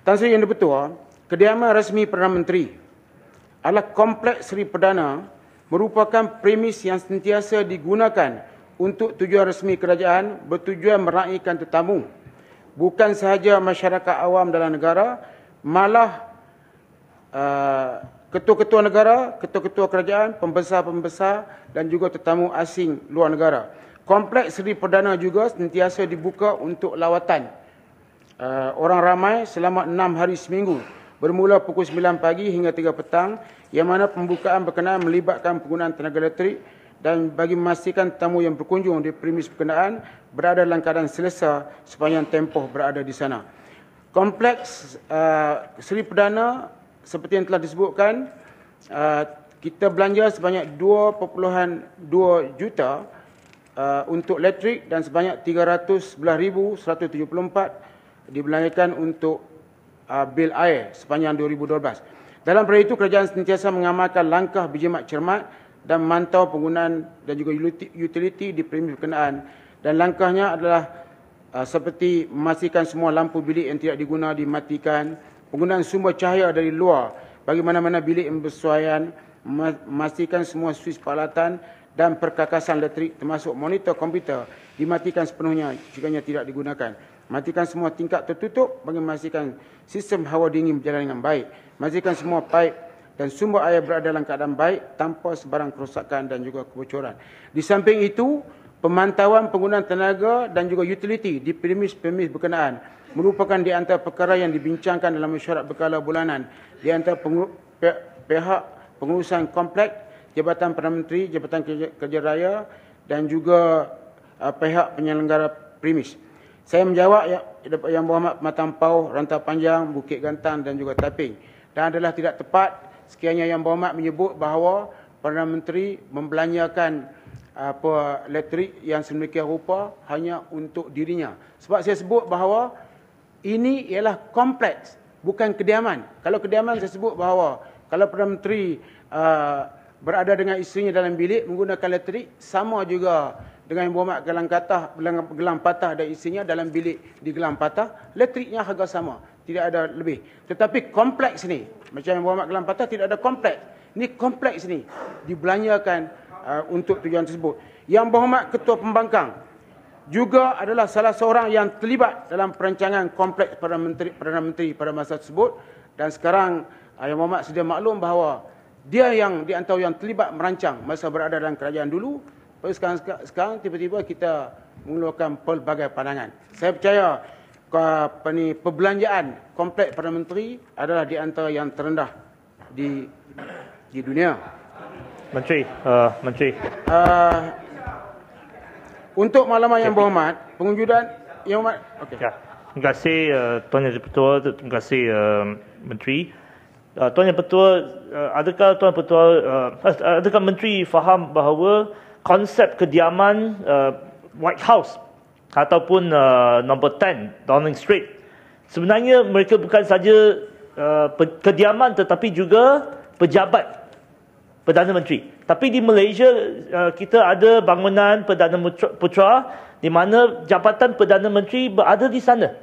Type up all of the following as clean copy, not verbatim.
Tan Sri Yang Di-Pertua, kediaman rasmi Perdana Menteri adalah Kompleks Seri Perdana merupakan premis yang sentiasa digunakan untuk tujuan resmi kerajaan bertujuan meraihkan tetamu. Bukan sahaja masyarakat awam dalam negara, malah ketua-ketua negara, ketua-ketua kerajaan, pembesar-pembesar dan juga tetamu asing luar negara. Kompleks Seri Perdana juga sentiasa dibuka untuk lawatan orang ramai selama 6 hari seminggu, bermula pukul 9 pagi hingga 3 petang, yang mana pembukaan berkenaan melibatkan penggunaan tenaga elektrik dan bagi memastikan tetamu yang berkunjung di premis berkenaan berada dalam keadaan selesa sepanjang tempoh berada di sana. Kompleks Seri Perdana seperti yang telah disebutkan, kita belanja sebanyak 2.2 juta untuk elektrik dan sebanyak 311,174 dibelanjakan untuk bil air sepanjang 2012. Dalam perkara itu, kerajaan sentiasa mengamalkan langkah berjimat cermat dan memantau penggunaan dan juga utiliti di premis berkenaan. Dan langkahnya adalah seperti memastikan semua lampu bilik yang tidak diguna dimatikan, penggunaan sumber cahaya dari luar bagi mana-mana bilik yang bersesuaian, memastikan semua suis peralatan dan perkakasan elektrik termasuk monitor komputer dimatikan sepenuhnya jikanya tidak digunakan. Matikan semua tingkap tertutup bagi memastikan sistem hawa dingin berjalan dengan baik. Matikan semua paip dan sumber air berada dalam keadaan baik tanpa sebarang kerosakan dan juga kebocoran. Di samping itu, pemantauan penggunaan tenaga dan juga utiliti di premis-premis berkenaan merupakan di antara perkara yang dibincangkan dalam mesyuarat berkala bulanan di antara pihak pengurusan kompleks, Jabatan Perdana Menteri, Jabatan Kerja Raya dan juga pihak penyelenggara premis. Saya menjawab Yang Berhormat Matampau, Rantau Panjang, Bukit Gantang dan juga Taping. Dan adalah tidak tepat sekiranya Yang Berhormat menyebut bahawa Perdana Menteri membelanjakan elektrik yang sedemikian rupa hanya untuk dirinya. Sebab saya sebut bahawa ini ialah kompleks, bukan kediaman. Kalau kediaman saya sebut bahawa kalau Perdana Menteri berada dengan isterinya dalam bilik menggunakan elektrik, sama juga dengan Yang Berhormat Gelang Patah dan isterinya dalam bilik di Gelang Patah, elektriknya harga sama, tidak ada lebih. Tetapi kompleks ni, macam Yang Berhormat Gelang Patah tidak ada kompleks. Ni kompleks ni dibelanjakan untuk tujuan tersebut. Yang Berhormat Ketua Pembangkang juga adalah salah seorang yang terlibat dalam perancangan kompleks Perdana Menteri pada masa tersebut, dan sekarang Yang Berhormat sedia maklum bahawa dia yang di antara yang terlibat merancang masa berada dalam kerajaan dulu. Sekarang tiba-tiba kita mengeluarkan pelbagai pandangan. Saya percaya perbelanjaan kompleks Perdana Menteri adalah di antara yang terendah di dunia. Menteri. Untuk makluman Yang Berhormat, pengujudan Yang Berhormat. Okay. Ya. Terima kasih Tuan Yang Di-Pertua, terima kasih Menteri. Tuan Yang Di-Pertua, adakah Menteri faham bahawa konsep kediaman White House ataupun nombor 10 Downing Street, sebenarnya mereka bukan saja kediaman tetapi juga pejabat Perdana Menteri. Tapi di Malaysia kita ada bangunan Perdana Putra di mana jabatan Perdana Menteri berada di sana.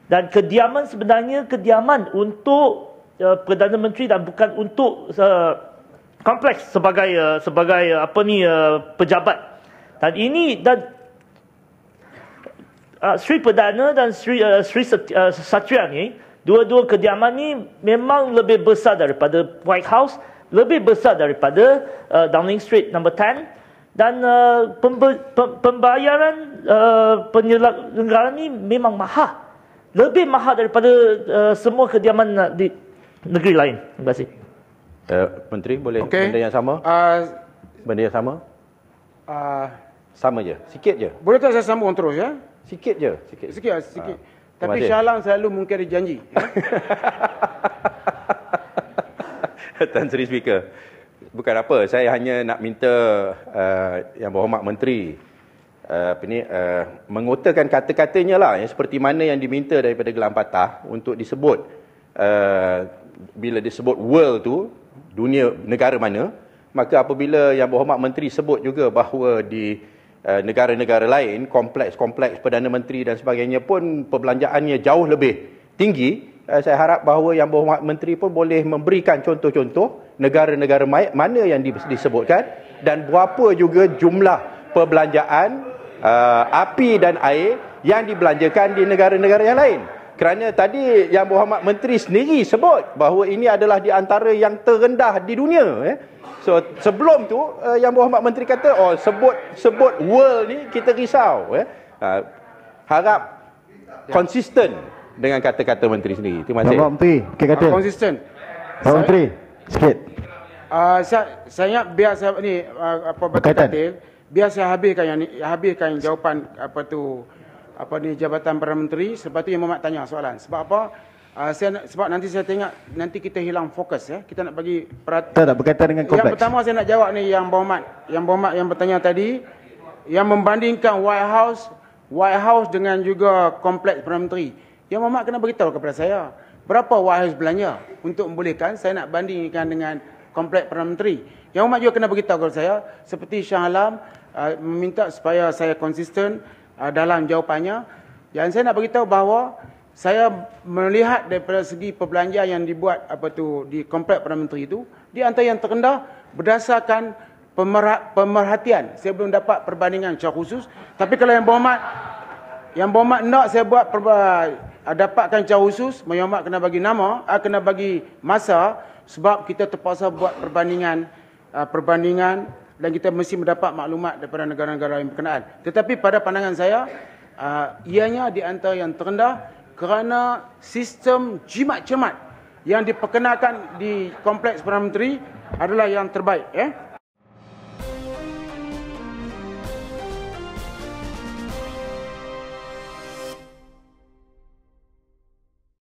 Dan kediaman sebenarnya kediaman untuk Perdana Menteri dan bukan untuk kompleks sebagai pejabat. Dan ini Sri Perdana dan Sri Satria ni, dua-dua kediaman ni memang lebih besar daripada White House, lebih besar daripada Downing Street number 10, dan pembayaran penyelenggaraan ni memang mahal, lebih mahal daripada semua kediaman di negeri lain. Terima kasih. Menteri boleh okay. Benda yang sama? Benda yang sama? Sama je, sikit je. Boleh tak saya sambung terus ya? Sikit je, sikit. Tapi Shah Alam selalu mungkiri janji. Tan Sri Speaker, bukan apa, saya hanya nak minta Yang Berhormat Menteri mengutarakan kata-katanya lah, yang seperti mana yang diminta daripada Gelang Patah untuk disebut bila disebut world tu, dunia negara mana, maka apabila Yang Berhormat Menteri sebut juga bahawa di negara-negara lain kompleks-kompleks Perdana Menteri dan sebagainya pun perbelanjaannya jauh lebih tinggi saya harap bahawa Yang Berhormat Menteri pun boleh memberikan contoh-contoh negara-negara mana yang disebutkan dan berapa juga jumlah perbelanjaan api dan air yang dibelanjakan di negara-negara yang lain. Kerana tadi Yang Berhormat Menteri sendiri sebut bahawa ini adalah di antara yang terendah di dunia. So sebelum tu Yang Berhormat Menteri kata sebut world ni kita risau. Harap konsisten dengan kata-kata menteri sendiri. Terima kasih. Bapak Menteri, kata. Konsisten. Bapak Menteri, sikit. Saya ingat biar saya ni berkaitan. Biar saya habiskan jawapan Jabatan Perdana Menteri. Sebab tu Yang Berhormat tanya soalan. Sebab apa? Sebab nanti saya tengok nanti kita hilang fokus ya. Kita nak bagi perhatian. Tak berkaitan dengan kompleks. Yang pertama saya nak jawab ni Yang Berhormat yang bertanya tadi yang membandingkan White House dengan juga kompleks Perdana Menteri. Yang Berhormat kena beritahu kepada saya berapa White House belanja untuk membolehkan saya nak bandingkan dengan kompleks Perdana Menteri. Yang Berhormat juga kena beritahu kepada saya seperti Shah Alam meminta supaya saya konsisten dalam jawapannya. Yang saya nak beritahu bahawa saya melihat daripada segi perbelanjaan yang dibuat di kompleks Perdana Menteri itu di antara yang terendah berdasarkan pemerhatian. Saya belum dapat perbandingan secara khusus, tapi kalau Yang Berhormat nak saya buat dapatkan secara khusus, Yang Berhormat kena bagi nama, kena bagi masa sebab kita terpaksa buat perbandingan dan kita mesti mendapat maklumat daripada negara-negara yang berkenaan. Tetapi pada pandangan saya ianya di antara yang terendah kerana sistem jimat cermat yang diperkenalkan di kompleks Perdana Menteri adalah yang terbaik.